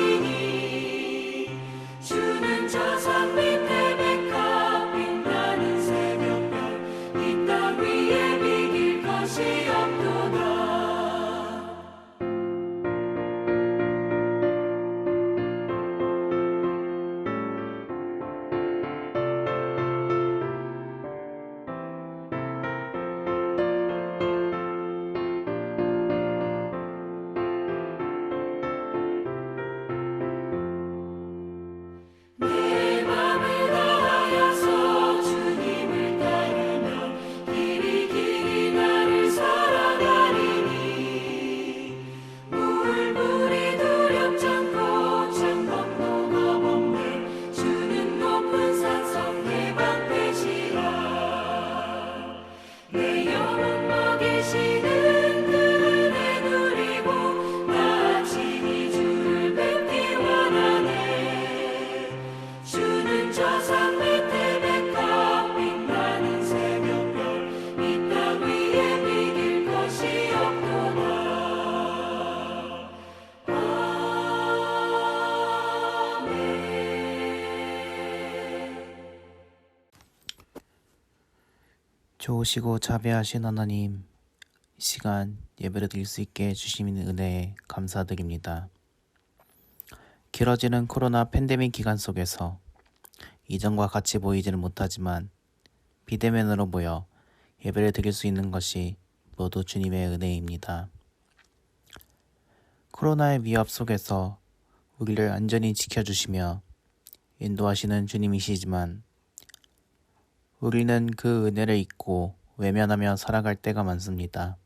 살아가리니 주는 저 산 밑에 백합 빛나는 새벽별 이 땅 위에 비길 것이 없도다. 내 맘을 다하여서 주님을 따르며 길이 길이 나를 살아가리니 물불이 두렵지 않고 창검도 겁없네 주는 높은 산성 내 방패시라. 내 영혼 먹이시는 그 은혜 누리고 나 친히 주를 뵙기 원하네. 주는 저 산 밑에 백합 빛나는 새벽별 이 땅 위에 비길 것이 없도다. 아멘. 좋으시고 자비하신 하나님, 이 시간 예배를 드릴 수 있게 해주시는 은혜에 감사드립니다. 길어지는 코로나 팬데믹 기간 속에서 이전과 같이 보이지는 못하지만 비대면으로 모여 예배를 드릴 수 있는 것이 모두 주님의 은혜입니다. 코로나의 위협 속에서 우리를 안전히 지켜주시며 인도하시는 주님이시지만 우리는 그 은혜를 잊고 외면하며 살아갈 때가 많습니다.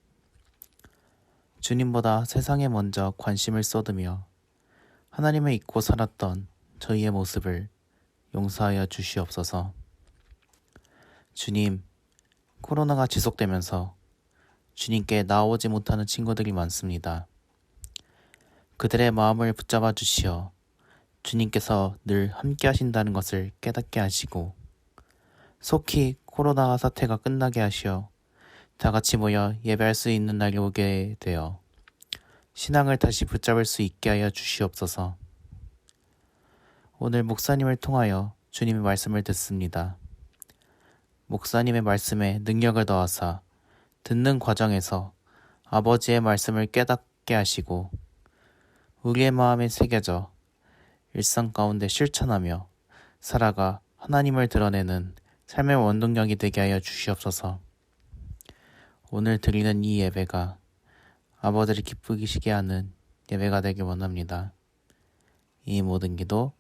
주님보다 세상에 먼저 관심을 쏟으며 하나님을 잊고 살았던 저희의 모습을 용서하여 주시옵소서. 주님, 코로나가 지속되면서 주님께 나오지 못하는 친구들이 많습니다. 그들의 마음을 붙잡아 주시어 주님께서 늘 함께 하신다는 것을 깨닫게 하시고 속히 코로나 사태가 끝나게 하시어 다 같이 모여 예배할 수 있는 날이 오게 되어 신앙을 다시 붙잡을 수 있게 하여 주시옵소서. 오늘 목사님을 통하여 주님의 말씀을 듣습니다. 목사님의 말씀에 능력을 더하사 듣는 과정에서 아버지의 말씀을 깨닫게 하시고 우리의 마음에 새겨져 일상 가운데 실천하며 살아가 하나님을 드러내는 삶의 원동력이 되게 하여 주시옵소서. 오늘 드리는 이 예배가 아버지를 기쁘시게 하는 예배가 되길 원합니다. 이 모든 기도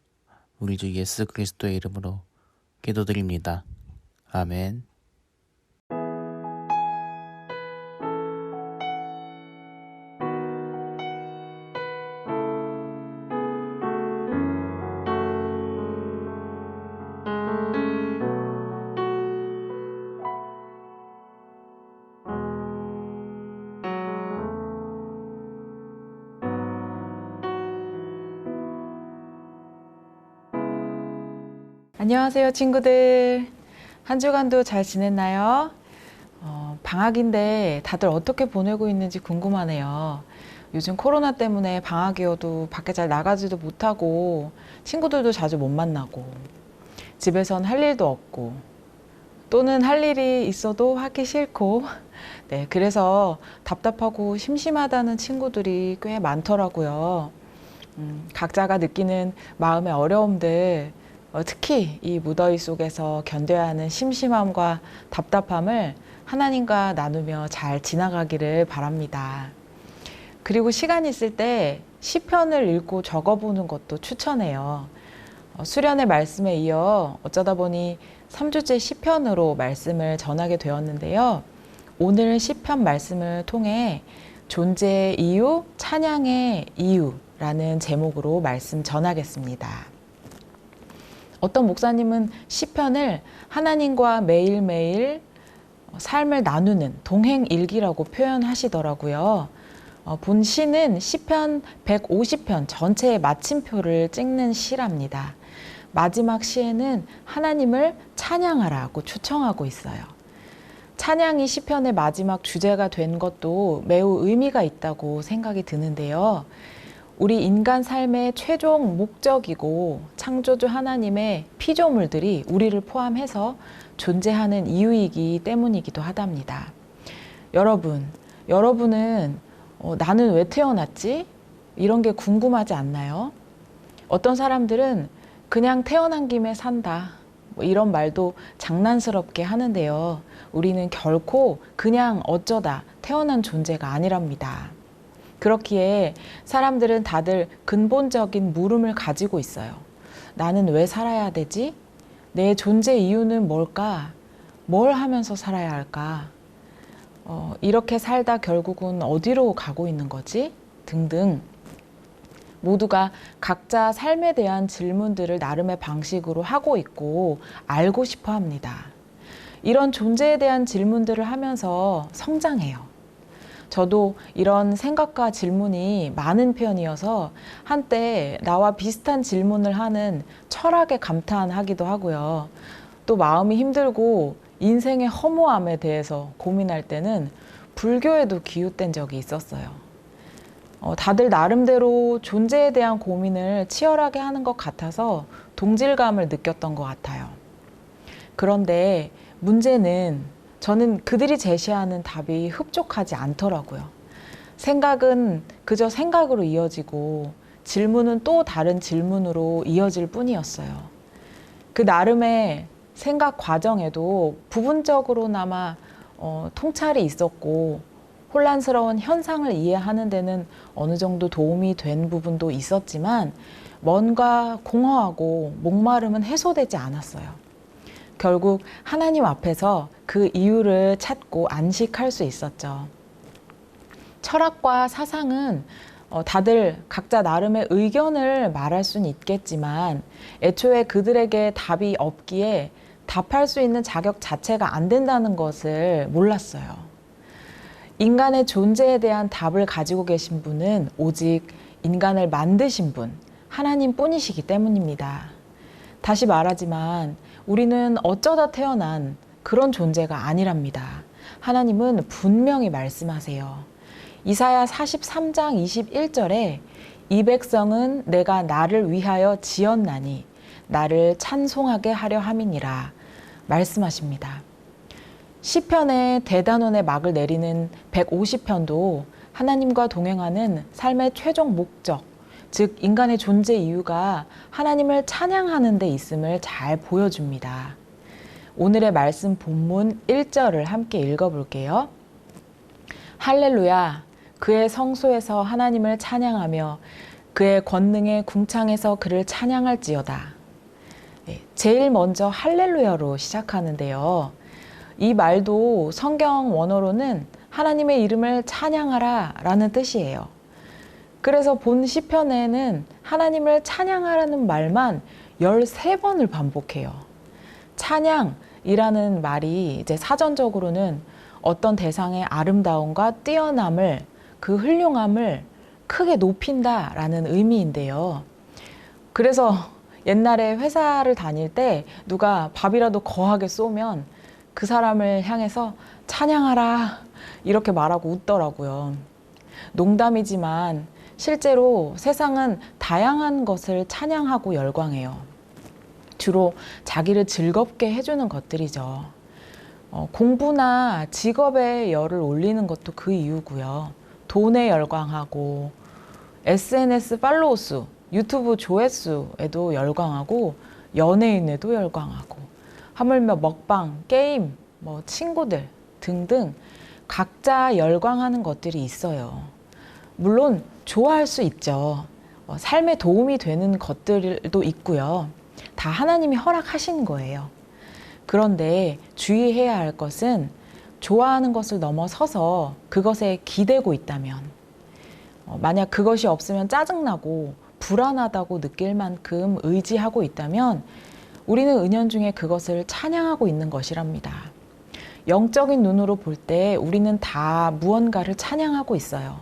우리 주 예수 그리스도의 이름으로 기도드립니다. 아멘. 안녕하세요, 친구들. 한 주간도 잘 지냈나요? 방학인데 다들 어떻게 보내고 있는지 궁금하네요. 요즘 코로나 때문에 방학이어도 밖에 잘 나가지도 못하고 친구들도 자주 못 만나고 집에선 할 일도 없고 또는 할 일이 있어도 하기 싫고 네, 그래서 답답하고 심심하다는 친구들이 꽤 많더라고요. 각자가 느끼는 마음의 어려움들 특히 이 무더위 속에서 견뎌야 하는 심심함과 답답함을 하나님과 나누며 잘 지나가기를 바랍니다. 그리고 시간 있을 때 시편을 읽고 적어보는 것도 추천해요. 수련의 말씀에 이어 어쩌다 보니 3주째 시편으로 말씀을 전하게 되었는데요. 오늘 시편 말씀을 통해 존재의 이유, 찬양의 이유라는 제목으로 말씀 전하겠습니다. 어떤 목사님은 시편을 하나님과 매일매일 삶을 나누는 동행일기라고 표현하시더라고요. 본 시는 시편 150편 전체의 마침표를 찍는 시랍니다. 마지막 시에는 하나님을 찬양하라고 초청하고 있어요. 찬양이 시편의 마지막 주제가 된 것도 매우 의미가 있다고 생각이 드는데요. 우리 인간 삶의 최종 목적이고 창조주 하나님의 피조물들이 우리를 포함해서 존재하는 이유이기 때문이기도 하답니다. 여러분은 나는 왜 태어났지? 이런 게 궁금하지 않나요? 어떤 사람들은 그냥 태어난 김에 산다. 이런 말도 장난스럽게 하는데요. 우리는 결코 그냥 어쩌다 태어난 존재가 아니랍니다. 그렇기에 사람들은 다들 근본적인 물음을 가지고 있어요. 나는 왜 살아야 되지? 내 존재 이유는 뭘까? 뭘 하면서 살아야 할까? 이렇게 살다 결국은 어디로 가고 있는 거지? 등등. 모두가 각자 삶에 대한 질문들을 나름의 방식으로 하고 있고 알고 싶어 합니다. 이런 존재에 대한 질문들을 하면서 성장해요. 저도 이런 생각과 질문이 많은 편이어서 한때 나와 비슷한 질문을 하는 철학에 감탄하기도 하고요. 또 마음이 힘들고 인생의 허무함에 대해서 고민할 때는 불교에도 기웃된 적이 있었어요. 다들 나름대로 존재에 대한 고민을 치열하게 하는 것 같아서 동질감을 느꼈던 것 같아요. 그런데 문제는 저는 그들이 제시하는 답이 흡족하지 않더라고요. 생각은 그저 생각으로 이어지고 질문은 또 다른 질문으로 이어질 뿐이었어요. 그 나름의 생각 과정에도 부분적으로나마 통찰이 있었고 혼란스러운 현상을 이해하는 데는 어느 정도 도움이 된 부분도 있었지만 뭔가 공허하고 목마름은 해소되지 않았어요. 결국 하나님 앞에서 그 이유를 찾고 안식할 수 있었죠. 철학과 사상은 다들 각자 나름의 의견을 말할 수는 있겠지만 애초에 그들에게 답이 없기에 답할 수 있는 자격 자체가 안 된다는 것을 몰랐어요. 인간의 존재에 대한 답을 가지고 계신 분은 오직 인간을 만드신 분, 하나님 뿐이시기 때문입니다. 다시 말하지만 우리는 어쩌다 태어난 그런 존재가 아니랍니다. 하나님은 분명히 말씀하세요. 이사야 43장 21절에 이 백성은 내가 나를 위하여 지었나니 나를 찬송하게 하려 함이니라 말씀하십니다. 시편의 대단원의 막을 내리는 150편도 하나님과 동행하는 삶의 최종 목적, 즉 인간의 존재 이유가 하나님을 찬양하는 데 있음을 잘 보여줍니다. 오늘의 말씀 본문 1절을 함께 읽어볼게요. 할렐루야, 그의 성소에서 하나님을 찬양하며 그의 권능의 궁창에서 그를 찬양할지어다. 제일 먼저 할렐루야로 시작하는데요. 이 말도 성경 원어로는 하나님의 이름을 찬양하라 라는 뜻이에요. 그래서 본 시편에는 하나님을 찬양하라는 말만 13번을 반복해요. 찬양이라는 말이 이제 사전적으로는 어떤 대상의 아름다움과 뛰어남을, 그 훌륭함을 크게 높인다라는 의미인데요. 그래서 옛날에 회사를 다닐 때 누가 밥이라도 거하게 쏘면 그 사람을 향해서 찬양하라 이렇게 말하고 웃더라고요. 농담이지만 실제로 세상은 다양한 것을 찬양하고 열광해요. 주로 자기를 즐겁게 해주는 것들이죠. 공부나 직업의 열을 올리는 것도 그 이유고요. 돈에 열광하고 SNS 팔로우 수, 유튜브 조회수에도 열광하고 연예인에도 열광하고 하물며 먹방, 게임, 친구들 등등 각자 열광하는 것들이 있어요. 물론 좋아할 수 있죠. 삶에 도움이 되는 것들도 있고요. 다 하나님이 허락하신 거예요. 그런데 주의해야 할 것은 좋아하는 것을 넘어서서 그것에 기대고 있다면, 만약 그것이 없으면 짜증나고 불안하다고 느낄 만큼 의지하고 있다면 우리는 은연중에 그것을 찬양하고 있는 것이랍니다. 영적인 눈으로 볼 때 우리는 다 무언가를 찬양하고 있어요.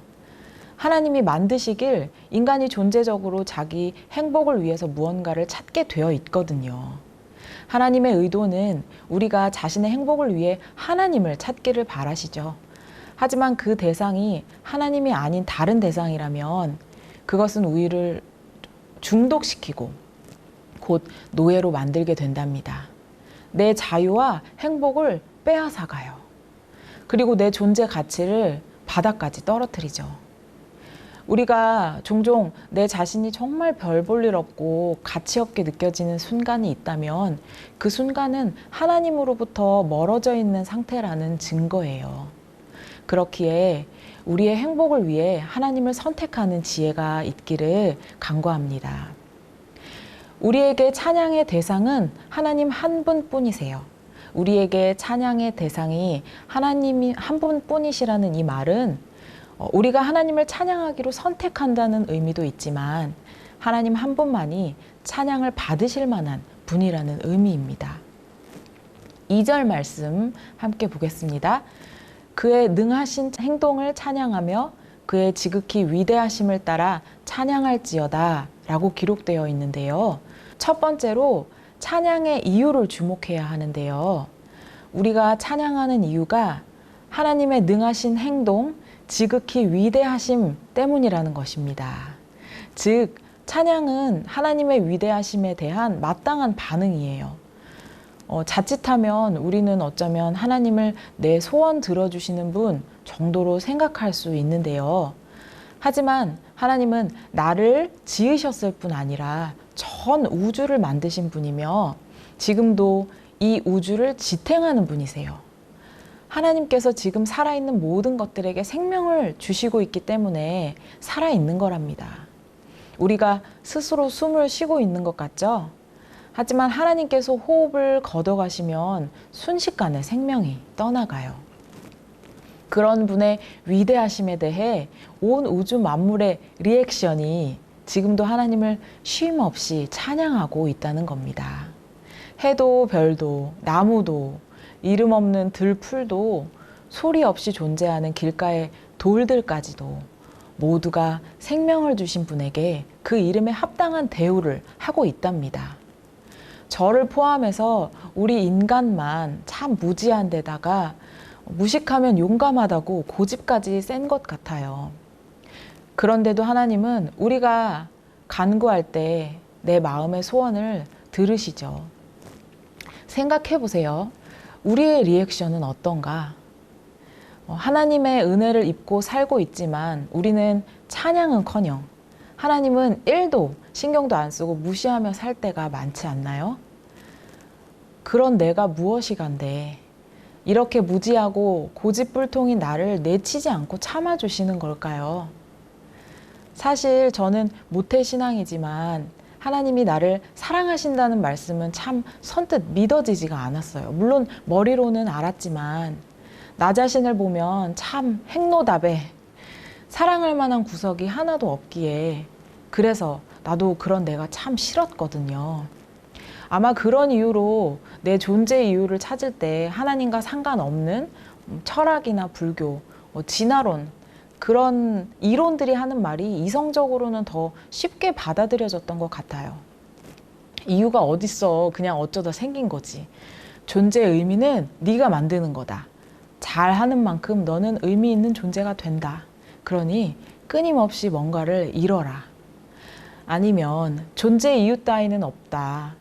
하나님이 만드시길 인간이 존재적으로 자기 행복을 위해서 무언가를 찾게 되어 있거든요. 하나님의 의도는 우리가 자신의 행복을 위해 하나님을 찾기를 바라시죠. 하지만 그 대상이 하나님이 아닌 다른 대상이라면 그것은 우리를 중독시키고 곧 노예로 만들게 된답니다. 내 자유와 행복을 빼앗아가요. 그리고 내 존재 가치를 바닥까지 떨어뜨리죠. 우리가 종종 내 자신이 정말 별 볼 일 없고 가치 없게 느껴지는 순간이 있다면 그 순간은 하나님으로부터 멀어져 있는 상태라는 증거예요. 그렇기에 우리의 행복을 위해 하나님을 선택하는 지혜가 있기를 간구합니다. 우리에게 찬양의 대상은 하나님 한 분뿐이세요. 우리에게 찬양의 대상이 하나님이 한 분뿐이시라는 이 말은 우리가 하나님을 찬양하기로 선택한다는 의미도 있지만 하나님 한 분만이 찬양을 받으실 만한 분이라는 의미입니다. 2절 말씀 함께 보겠습니다. 그의 능하신 행동을 찬양하며 그의 지극히 위대하심을 따라 찬양할지어다 라고 기록되어 있는데요. 첫 번째로 찬양의 이유를 주목해야 하는데요. 우리가 찬양하는 이유가 하나님의 능하신 행동, 지극히 위대하심 때문이라는 것입니다. 즉, 찬양은 하나님의 위대하심에 대한 마땅한 반응이에요. 자칫하면 우리는 어쩌면 하나님을 내 소원 들어주시는 분 정도로 생각할 수 있는데요. 하지만 하나님은 나를 지으셨을 뿐 아니라 전 우주를 만드신 분이며 지금도 이 우주를 지탱하는 분이세요. 하나님께서 지금 살아있는 모든 것들에게 생명을 주시고 있기 때문에 살아있는 거랍니다. 우리가 스스로 숨을 쉬고 있는 것 같죠? 하지만 하나님께서 호흡을 걷어가시면 순식간에 생명이 떠나가요. 그런 분의 위대하심에 대해 온 우주 만물의 리액션이 지금도 하나님을 쉼 없이 찬양하고 있다는 겁니다. 해도 별도, 나무도, 이름 없는 들풀도, 소리 없이 존재하는 길가의 돌들까지도 모두가 생명을 주신 분에게 그 이름에 합당한 대우를 하고 있답니다. 저를 포함해서 우리 인간만 참 무지한 데다가 무식하면 용감하다고 고집까지 센 것 같아요. 그런데도 하나님은 우리가 간구할 때 내 마음의 소원을 들으시죠. 생각해 보세요. 우리의 리액션은 어떤가? 하나님의 은혜를 입고 살고 있지만 우리는 찬양은커녕 하나님은 1도 신경도 안 쓰고 무시하며 살 때가 많지 않나요? 그런 내가 무엇이간데 이렇게 무지하고 고집불통인 나를 내치지 않고 참아주시는 걸까요? 사실 저는 모태신앙이지만 하나님이 나를 사랑하신다는 말씀은 참 선뜻 믿어지지가 않았어요. 물론 머리로는 알았지만 나 자신을 보면 참 행노답에 사랑할 만한 구석이 하나도 없기에 그래서 나도 그런 내가 참 싫었거든요. 아마 그런 이유로 내 존재 이유를 찾을 때 하나님과 상관없는 철학이나 불교, 진화론 그런 이론들이 하는 말이 이성적으로는 더 쉽게 받아들여졌던 것 같아요. 이유가 어딨어. 그냥 어쩌다 생긴 거지. 존재의 의미는 네가 만드는 거다. 잘하는 만큼 너는 의미 있는 존재가 된다. 그러니 끊임없이 뭔가를 이뤄라. 아니면 존재의 이유 따위는 없다.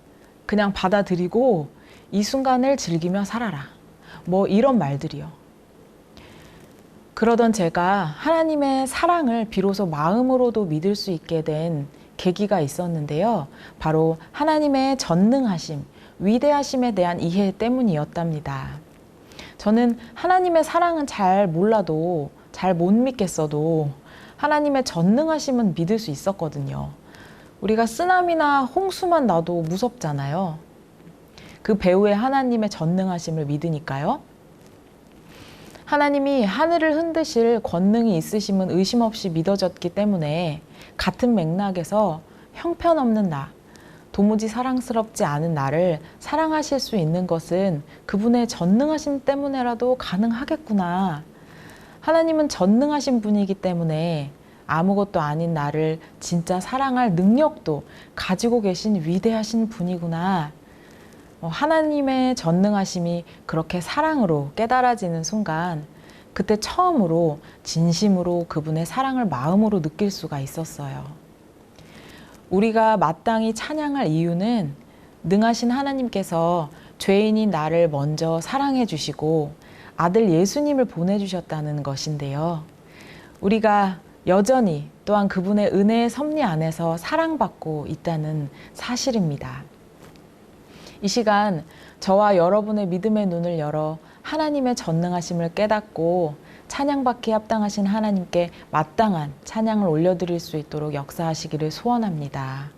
그냥 받아들이고 이 순간을 즐기며 살아라. 뭐 이런 말들이요. 그러던 제가 하나님의 사랑을 비로소 마음으로도 믿을 수 있게 된 계기가 있었는데요. 바로 하나님의 전능하심, 위대하심에 대한 이해 때문이었답니다. 저는 하나님의 사랑은 잘 몰라도, 잘 못 믿겠어도 하나님의 전능하심은 믿을 수 있었거든요. 우리가 쓰나미나 홍수만 나도 무섭잖아요. 그 배후에 하나님의 전능하심을 믿으니까요. 하나님이 하늘을 흔드실 권능이 있으심은 의심 없이 믿어졌기 때문에 같은 맥락에서 형편없는 나, 도무지 사랑스럽지 않은 나를 사랑하실 수 있는 것은 그분의 전능하심 때문에라도 가능하겠구나. 하나님은 전능하신 분이기 때문에 아무것도 아닌 나를 진짜 사랑할 능력도 가지고 계신 위대하신 분이구나. 하나님의 전능하심이 그렇게 사랑으로 깨달아지는 순간 그때 처음으로 진심으로 그분의 사랑을 마음으로 느낄 수가 있었어요. 우리가 마땅히 찬양할 이유는 능하신 하나님께서 죄인인 나를 먼저 사랑해 주시고 아들 예수님을 보내주셨다는 것인데요. 우리가 여전히 또한 그분의 은혜의 섭리 안에서 사랑받고 있다는 사실입니다. 이 시간 저와 여러분의 믿음의 눈을 열어 하나님의 전능하심을 깨닫고 찬양받기에 합당하신 하나님께 마땅한 찬양을 올려드릴 수 있도록 역사하시기를 소원합니다.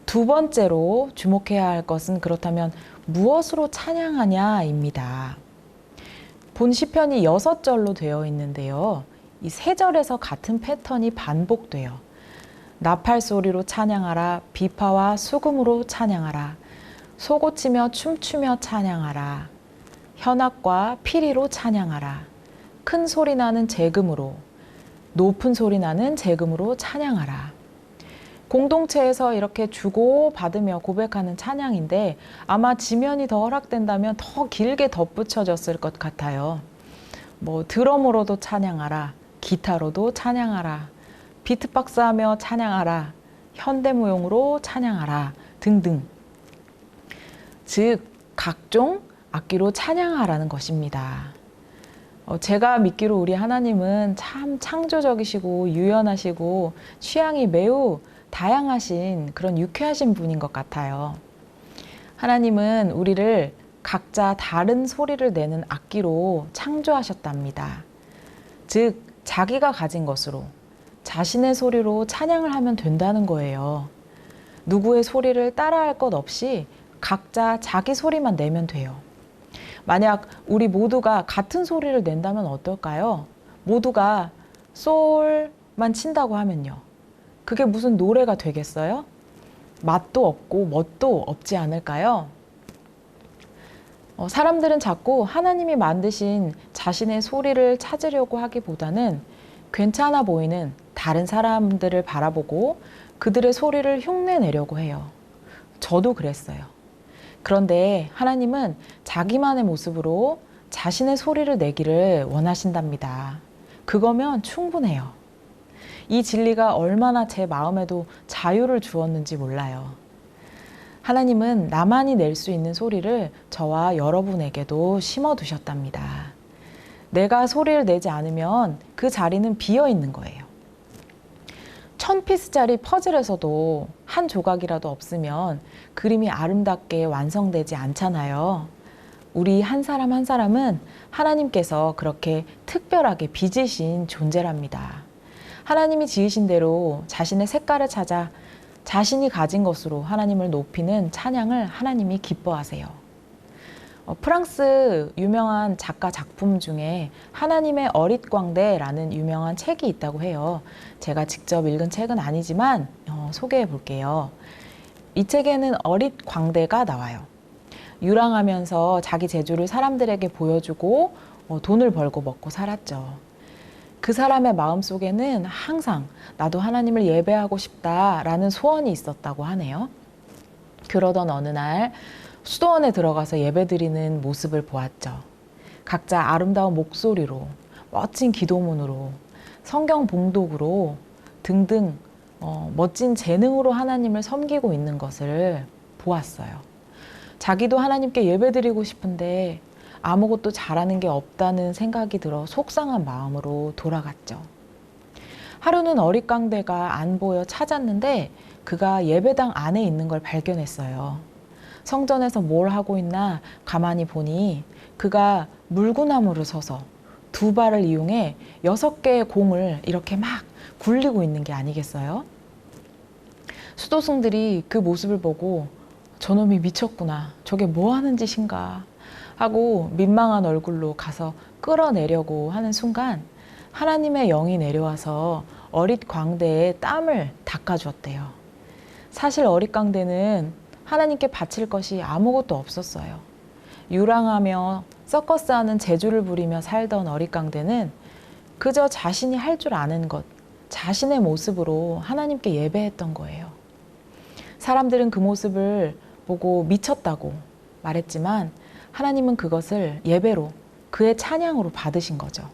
두 번째로 주목해야 할 것은 그렇다면 무엇으로 찬양하냐입니다. 본 시편이 6절로 되어 있는데요. 이 3절에서 같은 패턴이 반복돼요. 나팔 소리로 찬양하라, 비파와 수금으로 찬양하라, 소고치며 춤추며 찬양하라, 현악과 피리로 찬양하라, 큰 소리 나는 재금으로, 높은 소리 나는 재금으로 찬양하라. 공동체에서 이렇게 주고 받으며 고백하는 찬양인데 아마 지면이 더 허락된다면 더 길게 덧붙여졌을 것 같아요. 드럼으로도 찬양하라, 기타로도 찬양하라, 비트박스 하며 찬양하라, 현대무용으로 찬양하라 등등. 즉 각종 악기로 찬양하라는 것입니다. 제가 믿기로 우리 하나님은 참 창조적이시고 유연하시고 취향이 매우 다양하신 그런 유쾌하신 분인 것 같아요. 하나님은 우리를 각자 다른 소리를 내는 악기로 창조하셨답니다. 즉 자기가 가진 것으로 자신의 소리로 찬양을 하면 된다는 거예요. 누구의 소리를 따라할 것 없이 각자 자기 소리만 내면 돼요. 만약 우리 모두가 같은 소리를 낸다면 어떨까요? 모두가 솔만 친다고 하면요. 그게 무슨 노래가 되겠어요? 맛도 없고 멋도 없지 않을까요? 사람들은 자꾸 하나님이 만드신 자신의 소리를 찾으려고 하기보다는 괜찮아 보이는 다른 사람들을 바라보고 그들의 소리를 흉내내려고 해요. 저도 그랬어요. 그런데 하나님은 자기만의 모습으로 자신의 소리를 내기를 원하신답니다. 그거면 충분해요. 이 진리가 얼마나 제 마음에도 자유를 주었는지 몰라요. 하나님은 나만이 낼 수 있는 소리를 저와 여러분에게도 심어두셨답니다. 내가 소리를 내지 않으면 그 자리는 비어 있는 거예요. 1000피스짜리 퍼즐에서도 한 조각이라도 없으면 그림이 아름답게 완성되지 않잖아요. 우리 한 사람 한 사람은 하나님께서 그렇게 특별하게 빚으신 존재랍니다. 하나님이 지으신 대로 자신의 색깔을 찾아 자신이 가진 것으로 하나님을 높이는 찬양을 하나님이 기뻐하세요. 프랑스 유명한 작가 작품 중에 하나님의 어릿광대라는 유명한 책이 있다고 해요. 제가 직접 읽은 책은 아니지만 소개해 볼게요. 이 책에는 어릿광대가 나와요. 유랑하면서 자기 재주를 사람들에게 보여주고 돈을 벌고 먹고 살았죠. 그 사람의 마음속에는 항상 나도 하나님을 예배하고 싶다라는 소원이 있었다고 하네요. 그러던 어느 날 수도원에 들어가서 예배드리는 모습을 보았죠. 각자 아름다운 목소리로, 멋진 기도문으로, 성경 봉독으로 등등 멋진 재능으로 하나님을 섬기고 있는 것을 보았어요. 자기도 하나님께 예배드리고 싶은데 아무것도 잘하는 게 없다는 생각이 들어 속상한 마음으로 돌아갔죠. 하루는 어릿광대가 안 보여 찾았는데 그가 예배당 안에 있는 걸 발견했어요. 성전에서 뭘 하고 있나 가만히 보니 그가 물구나무로 서서 두 발을 이용해 6개의 공을 이렇게 막 굴리고 있는 게 아니겠어요? 수도승들이 그 모습을 보고 저놈이 미쳤구나, 저게 뭐 하는 짓인가 하고 민망한 얼굴로 가서 끌어내려고 하는 순간 하나님의 영이 내려와서 어릿광대에 땀을 닦아주었대요. 사실 어릿광대는 하나님께 바칠 것이 아무것도 없었어요. 유랑하며 서커스하는 재주를 부리며 살던 어릿광대는 그저 자신이 할 줄 아는 것, 자신의 모습으로 하나님께 예배했던 거예요. 사람들은 그 모습을 보고 미쳤다고 말했지만 하나님은 그것을 예배로, 그의 찬양으로 받으신 거죠.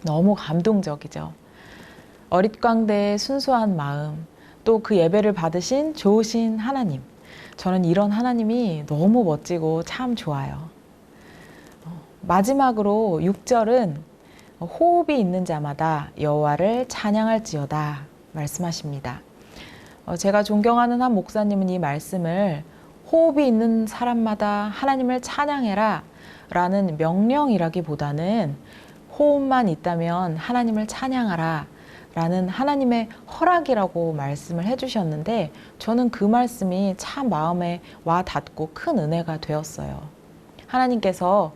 너무 감동적이죠. 어릿광대의 순수한 마음, 또 그 예배를 받으신 좋으신 하나님. 저는 이런 하나님이 너무 멋지고 참 좋아요. 마지막으로 6절은 호흡이 있는 자마다 여호와를 찬양할지어다 말씀하십니다. 제가 존경하는 한 목사님은 이 말씀을 호흡이 있는 사람마다 하나님을 찬양해라 라는 명령이라기보다는 호흡만 있다면 하나님을 찬양하라 라는 하나님의 허락이라고 말씀을 해주셨는데 저는 그 말씀이 참 마음에 와 닿고 큰 은혜가 되었어요. 하나님께서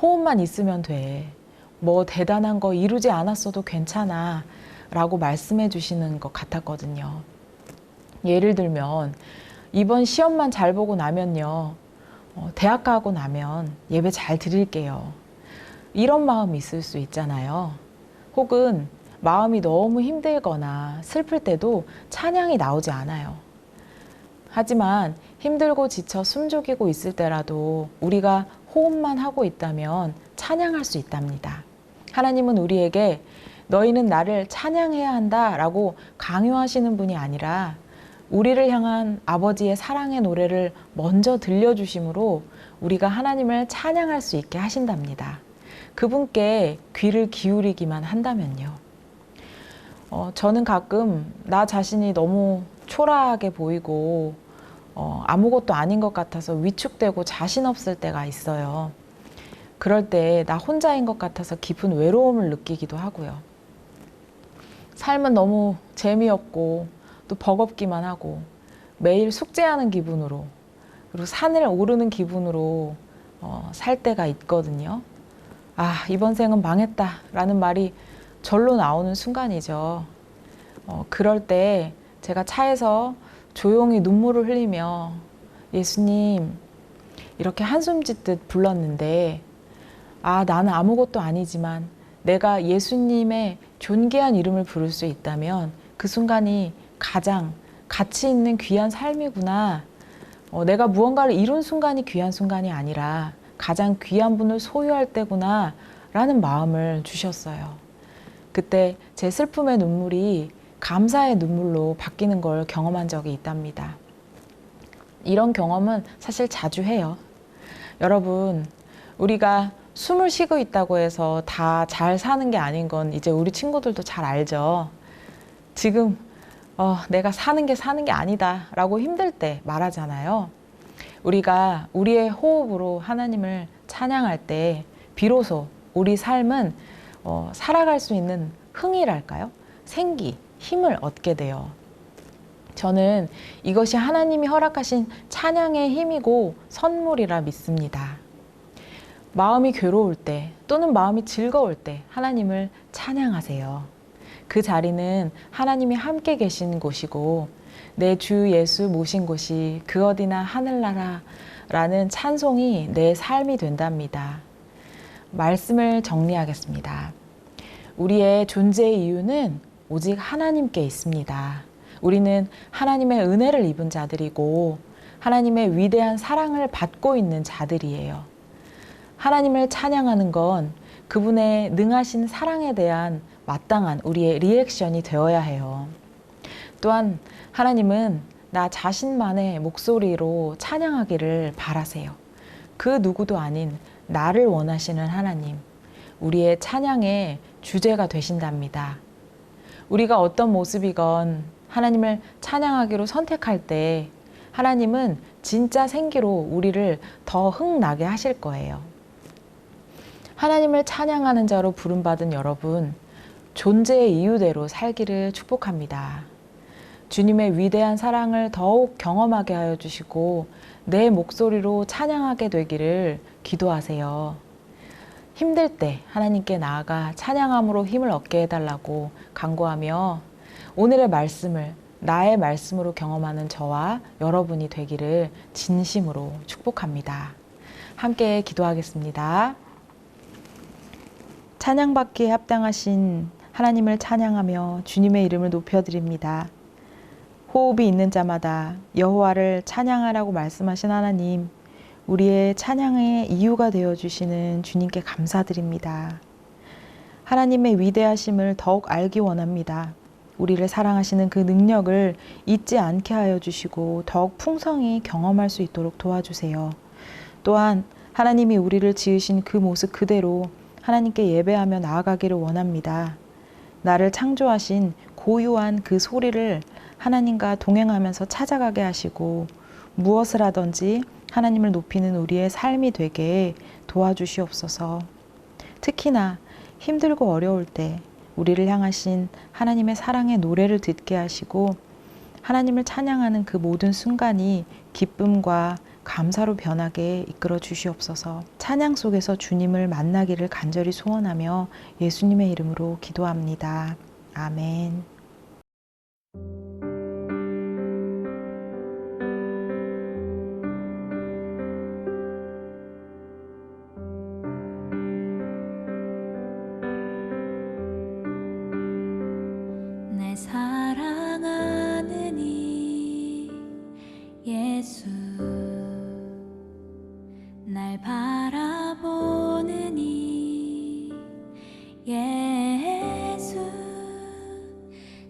호흡만 있으면 돼. 뭐 대단한 거 이루지 않았어도 괜찮아 라고 말씀해 주시는 것 같았거든요. 예를 들면 이번 시험만 잘 보고 나면요. 대학 가고 나면 예배 잘 드릴게요. 이런 마음이 있을 수 있잖아요. 혹은 마음이 너무 힘들거나 슬플 때도 찬양이 나오지 않아요. 하지만 힘들고 지쳐 숨죽이고 있을 때라도 우리가 호흡만 하고 있다면 찬양할 수 있답니다. 하나님은 우리에게 너희는 나를 찬양해야 한다 라고 강요하시는 분이 아니라 우리를 향한 아버지의 사랑의 노래를 먼저 들려주심으로 우리가 하나님을 찬양할 수 있게 하신답니다. 그분께 귀를 기울이기만 한다면요. 저는 가끔 나 자신이 너무 초라하게 보이고 아무것도 아닌 것 같아서 위축되고 자신 없을 때가 있어요. 그럴 때 나 혼자인 것 같아서 깊은 외로움을 느끼기도 하고요. 삶은 너무 재미없고 또 버겁기만 하고 매일 숙제하는 기분으로 그리고 산을 오르는 기분으로 살 때가 있거든요. 아, 이번 생은 망했다 라는 말이 절로 나오는 순간이죠. 그럴 때 제가 차에서 조용히 눈물을 흘리며 예수님 이렇게 한숨 짓듯 불렀는데 아, 나는 아무것도 아니지만 내가 예수님의 존귀한 이름을 부를 수 있다면 그 순간이 가장 가치 있는 귀한 삶이구나. 내가 무언가를 이룬 순간이 귀한 순간이 아니라 가장 귀한 분을 소유할 때구나 라는 마음을 주셨어요. 그때 제 슬픔의 눈물이 감사의 눈물로 바뀌는 걸 경험한 적이 있답니다. 이런 경험은 사실 자주 해요. 여러분, 우리가 숨을 쉬고 있다고 해서 다 잘 사는 게 아닌 건 이제 우리 친구들도 잘 알죠. 지금 내가 사는 게 아니다 라고 힘들 때 말하잖아요. 우리가 우리의 호흡으로 하나님을 찬양할 때 비로소 우리 삶은 살아갈 수 있는 흥이랄까요? 생기, 힘을 얻게 돼요. 저는 이것이 하나님이 허락하신 찬양의 힘이고 선물이라 믿습니다. 마음이 괴로울 때 또는 마음이 즐거울 때 하나님을 찬양하세요. 그 자리는 하나님이 함께 계신 곳이고 내 주 예수 모신 곳이 그 어디나 하늘나라 라는 찬송이 내 삶이 된답니다. 말씀을 정리하겠습니다. 우리의 존재의 이유는 오직 하나님께 있습니다. 우리는 하나님의 은혜를 입은 자들이고 하나님의 위대한 사랑을 받고 있는 자들이에요. 하나님을 찬양하는 건 그분의 능하신 사랑에 대한 마땅한 우리의 리액션이 되어야 해요. 또한 하나님은 나 자신만의 목소리로 찬양하기를 바라세요. 그 누구도 아닌 나를 원하시는 하나님, 우리의 찬양의 주제가 되신답니다. 우리가 어떤 모습이건 하나님을 찬양하기로 선택할 때 하나님은 진짜 생기로 우리를 더 흥나게 하실 거예요. 하나님을 찬양하는 자로 부름받은 여러분, 존재의 이유대로 살기를 축복합니다. 주님의 위대한 사랑을 더욱 경험하게 하여 주시고 내 목소리로 찬양하게 되기를 기도하세요. 힘들 때 하나님께 나아가 찬양함으로 힘을 얻게 해달라고 간구하며 오늘의 말씀을 나의 말씀으로 경험하는 저와 여러분이 되기를 진심으로 축복합니다. 함께 기도하겠습니다. 찬양받기에 합당하신 하나님을 찬양하며 주님의 이름을 높여드립니다. 호흡이 있는 자마다 여호와를 찬양하라고 말씀하신 하나님, 우리의 찬양의 이유가 되어주시는 주님께 감사드립니다. 하나님의 위대하심을 더욱 알기 원합니다. 우리를 사랑하시는 그 능력을 잊지 않게 하여 주시고 더욱 풍성히 경험할 수 있도록 도와주세요. 또한 하나님이 우리를 지으신 그 모습 그대로 하나님께 예배하며 나아가기를 원합니다. 나를 창조하신 고유한 그 소리를 하나님과 동행하면서 찾아가게 하시고 무엇을 하든지 하나님을 높이는 우리의 삶이 되게 도와주시옵소서. 특히나 힘들고 어려울 때 우리를 향하신 하나님의 사랑의 노래를 듣게 하시고 하나님을 찬양하는 그 모든 순간이 기쁨과 감사로 변하게 이끌어 주시옵소서. 찬양 속에서 주님을 만나기를 간절히 소원하며 예수님의 이름으로 기도합니다. 아멘. 내 사랑하는 이 예수, 날 바라보는 이 예수,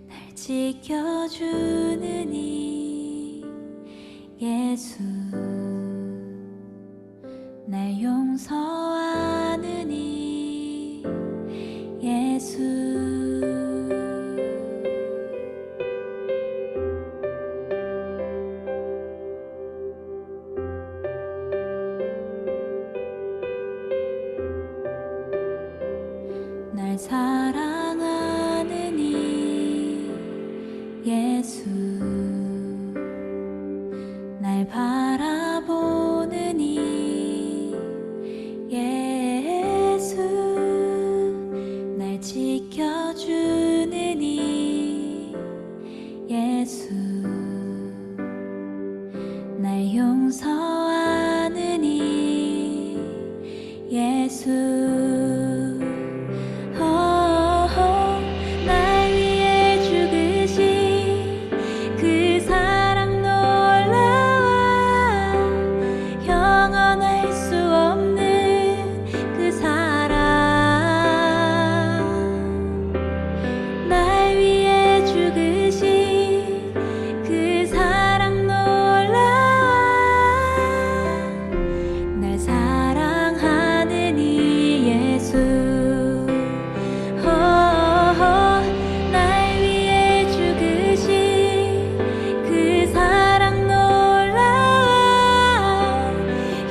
날 지켜주는 이 예수, 날 용서하는 이 예수, 날 사랑하는 이 예수, 날 바라보는 이 예수, 날 지켜주는 이 예수, 날 용서하는 이 예수, 날 위해 죽으신 그 사랑 놀라워 영원할 수 없는 그 사랑, 날 위해 죽으신 그 사랑 놀라워 날 사랑하는 이 예수, 날 위해 죽으신 그 사랑 놀라워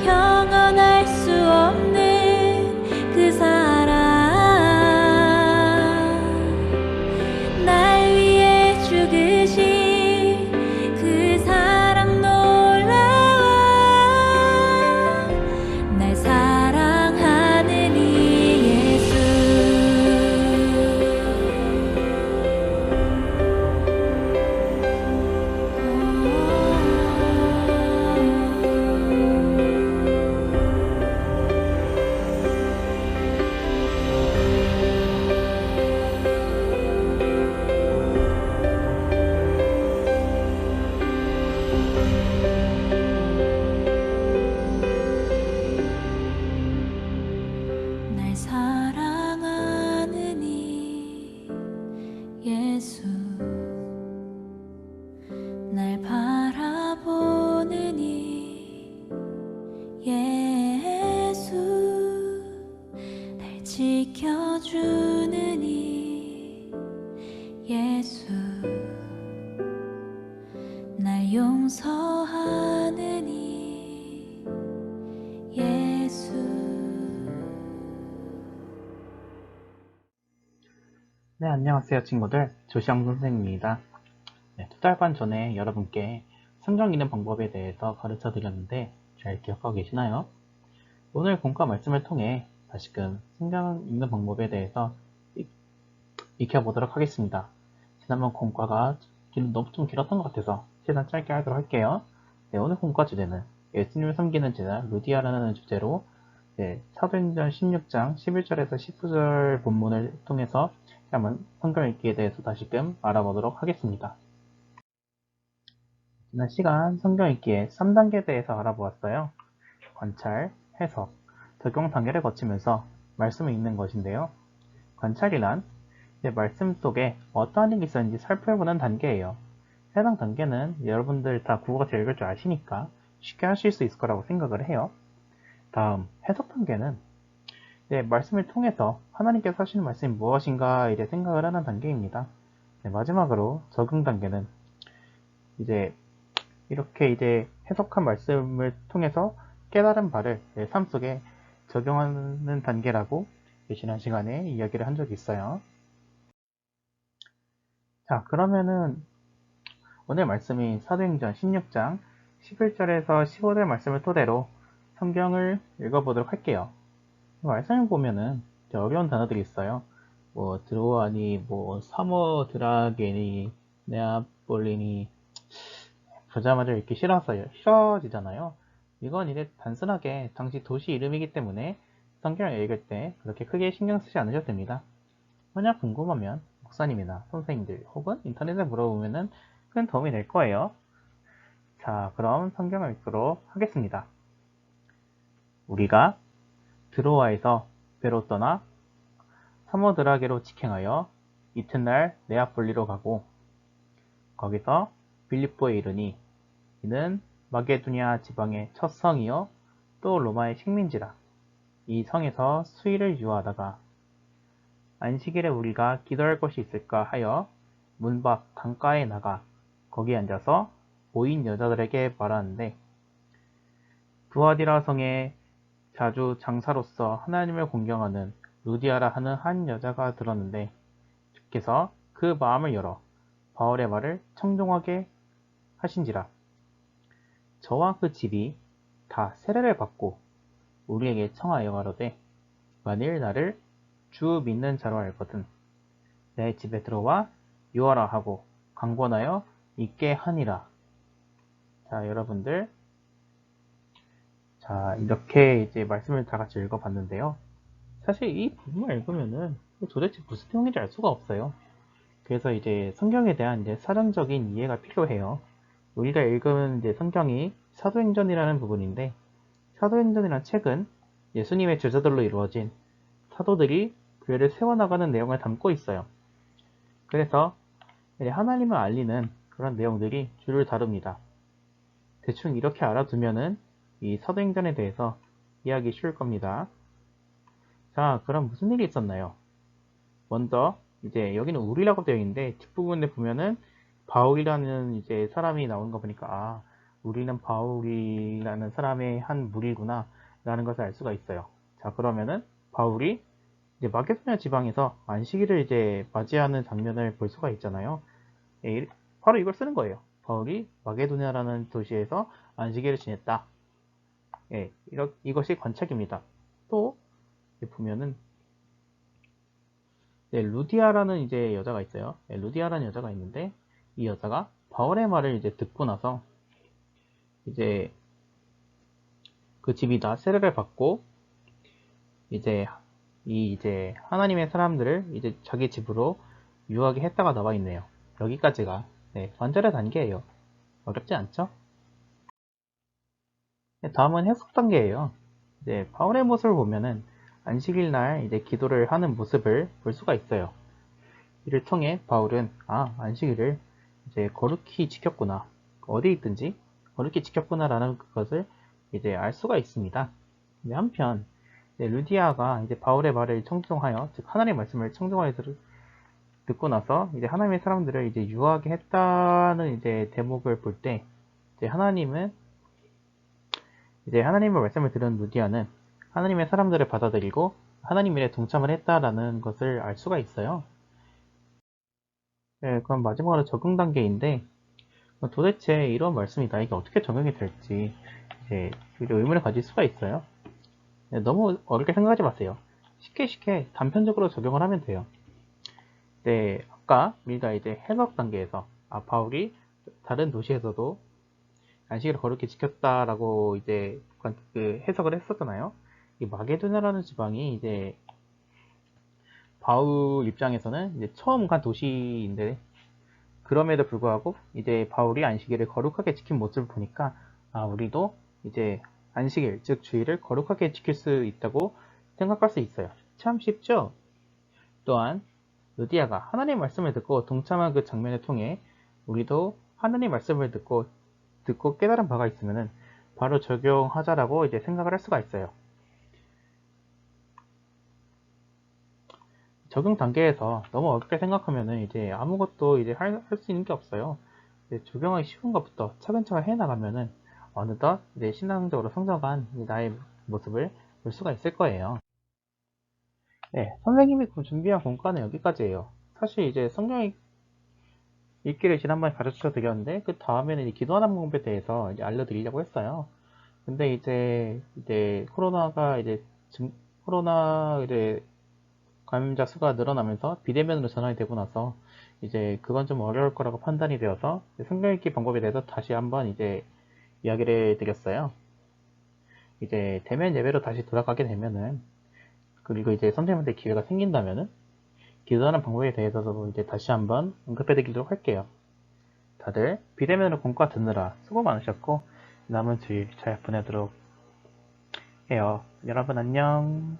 영원할 수 없는 그 사랑, 날 위해 죽으신 그 사랑 놀라워 날 사랑하는 이 예수. 날 사랑하는 이 예수, 날 바라보는 이 예수, 날 지켜주는 이 예수, 날 용서하는 이 예수. 네, 안녕하세요 친구들. 조시영 선생님입니다. 네, 2달 반 전에 여러분께 성경 읽는 방법에 대해서 가르쳐 드렸는데 잘 기억하고 계시나요? 오늘 본과 말씀을 통해 다시금 성경 읽는 방법에 대해서 익혀보도록 하겠습니다. 지난번 본과가 너무 좀 길었던 것 같아서 최대한 짧게 하도록 할게요. 네, 오늘 본과 주제는 예수님을 섬기는 제자 루디아라는 주제로 사도행전 16장 11절에서 19절 본문을 통해서 한번 성경 읽기에 대해서 다시금 알아보도록 하겠습니다. 지난 시간 성경 읽기의 3단계에 대해서 알아보았어요. 관찰, 해석, 적용 단계를 거치면서 말씀을 읽는 것인데요. 관찰이란 말씀 속에 어떠한 일이 있었는지 살펴보는 단계예요. 해당 단계는 여러분들 다 국어가 읽을 줄 아시니까 쉽게 하실 수 있을 거라고 생각을 해요. 다음 해석 단계는 말씀을 통해서 하나님께서 하시는 말씀이 무엇인가 이제 생각을 하는 단계입니다. 마지막으로 적응 단계는 이렇게 해석한 말씀을 통해서 깨달은 바를 내 삶 속에 적용하는 단계라고 지난 시간에 이야기를 한 적이 있어요. 자, 그러면은 오늘 말씀인 사도행전 16장 11절에서 15절 말씀을 토대로 성경을 읽어보도록 할게요. 말씀을 보면은 어려운 단어들이 있어요. 뭐 드로아니, 뭐 사모드라게니, 네아폴리니 보자마자 읽기 싫어지잖아요. 이건 단순하게 당시 도시 이름이기 때문에 성경을 읽을 때 그렇게 크게 신경 쓰지 않으셔도 됩니다. 만약 궁금하면 목사님이나 선생님들 혹은 인터넷에 물어보면은 큰 도움이 될 거예요. 자, 그럼 성경을 읽도록 하겠습니다. 우리가 드로아에서 배로 떠나 사모드라게로 직행하여 이튿날 네아폴리로 가고 거기서 빌립보에 이르니 이는 마게도냐 지방의 첫 성이요 또 로마의 식민지라. 이 성에서 수일을 유하다가 안식일에 우리가 기도할 곳이 있을까 하여 문 밖 강가에 나가 거기 앉아서 모인 여자들에게 말하는데 두아디라 성에 자주 장사로서 하나님을 공경하는 루디아라 하는 한 여자가 들었는데 주께서 그 마음을 열어 바울의 말을 청종하게 하신지라. 저와 그 집이 다 세례를 받고 우리에게 청하여 가로되 만일 나를 주 믿는 자로 알거든 내 집에 들어와 유하라 하고 강권하여 있게 하니라. 자, 여러분들, 자, 이렇게 말씀을 다 같이 읽어봤는데요. 사실 이 부분을 읽으면은 도대체 무슨 내용인지 알 수가 없어요. 그래서 성경에 대한 사전적인 이해가 필요해요. 우리가 읽은 성경이 사도행전이라는 부분인데, 사도행전이라는 책은 예수님의 제자들로 이루어진 사도들이 교회를 세워나가는 내용을 담고 있어요. 그래서 하나님을 알리는 그런 내용들이 주를 다룹니다. 대충 이렇게 알아두면은 이 사도행전에 대해서 이해하기 쉬울 겁니다. 자, 그럼 무슨 일이 있었나요? 먼저 여기는 우리라고 되어 있는데 뒷부분에 보면은 바울이라는 사람이 나오는 거 보니까 우리는 바울이라는 사람의 한 무리구나 라는 것을 알 수가 있어요. 자, 그러면은 바울이 마게도냐 지방에서 안식일을 맞이하는 장면을 볼 수가 있잖아요. 바로 이걸 쓰는 거예요. 바울이 마게도냐라는 도시에서 안식일을 지냈다. 이것이 관책입니다. 또 보면은 루디아라는 여자가 있어요. 루디아라는 여자가 있는데 이 여자가 바울의 말을 듣고 나서 그 집이 다 세례를 받고 하나님의 사람들을 자기 집으로 유하게 했다가 나와 있네요. 여기까지가 관절의 단계예요. 어렵지 않죠? 다음은 해석 단계예요. 바울의 모습을 보면은 안식일 날 기도를 하는 모습을 볼 수가 있어요. 이를 통해 바울은 안식일을 거룩히 지켰구나, 어디 있든지 거룩히 지켰구나라는 것을 알 수가 있습니다. 한편 루디아가 바울의 말을 청종하여, 즉 하나님의 말씀을 청종하여 듣고 나서 하나님의 사람들을 유하게 했다는 대목을 볼 때 하나님의 말씀을 들은 루디아는 하나님의 사람들을 받아들이고 하나님 일에 동참을 했다라는 것을 알 수가 있어요. 그럼 마지막으로 적응 단계인데 도대체 이런 말씀이 나에게 어떻게 적용이 될지 의문을 가질 수가 있어요. 너무 어렵게 생각하지 마세요. 쉽게 단편적으로 적용을 하면 돼요. 아까 우리가 해석 단계에서 바울이 다른 도시에서도 안식일을 거룩히 지켰다라고 그 해석을 했었잖아요. 이 마게도냐라는 지방이 바울 입장에서는 처음 간 도시인데 그럼에도 불구하고 바울이 안식일을 거룩하게 지킨 모습을 보니까 우리도 안식일, 즉 주일을 거룩하게 지킬 수 있다고 생각할 수 있어요. 참 쉽죠? 또한 느디아가 하나님 말씀을 듣고 동참한 그 장면을 통해 우리도 하나님 말씀을 듣고 깨달은 바가 있으면은 바로 적용하자라고 이제 생각을 할 수가 있어요. 적용 단계에서 너무 어렵게 생각하면은 이제 아무것도 이제 할 수 있는 게 없어요. 이제 적용하기 쉬운 것부터 차근차근 해 나가면은 어느덧 이제 신앙적으로 성장한 나의 모습을 볼 수가 있을 거예요. 네, 선생님이 준비한 공과는 여기까지예요. 사실 이제 성경 읽기를 지난번에 가르쳐 드렸는데 그 다음에는 기도하는 방법에 대해서 이제 알려드리려고 했어요. 근데 이제 코로나 이제 감염자 수가 늘어나면서 비대면으로 전환이 되고 나서 이제 그건 좀 어려울 거라고 판단이 되어서 성경 읽기 방법에 대해서 다시 한번 이제 이야기를 드렸어요. 이제 대면 예배로 다시 돌아가게 되면은 그리고 이제 선생님한테 기회가 생긴다면은 기도하는 방법에 대해서도 이제 다시 한번 언급해 드리도록 할게요. 다들 비대면으로 공과 듣느라 수고 많으셨고 남은 주일 잘 보내도록 해요. 여러분 안녕.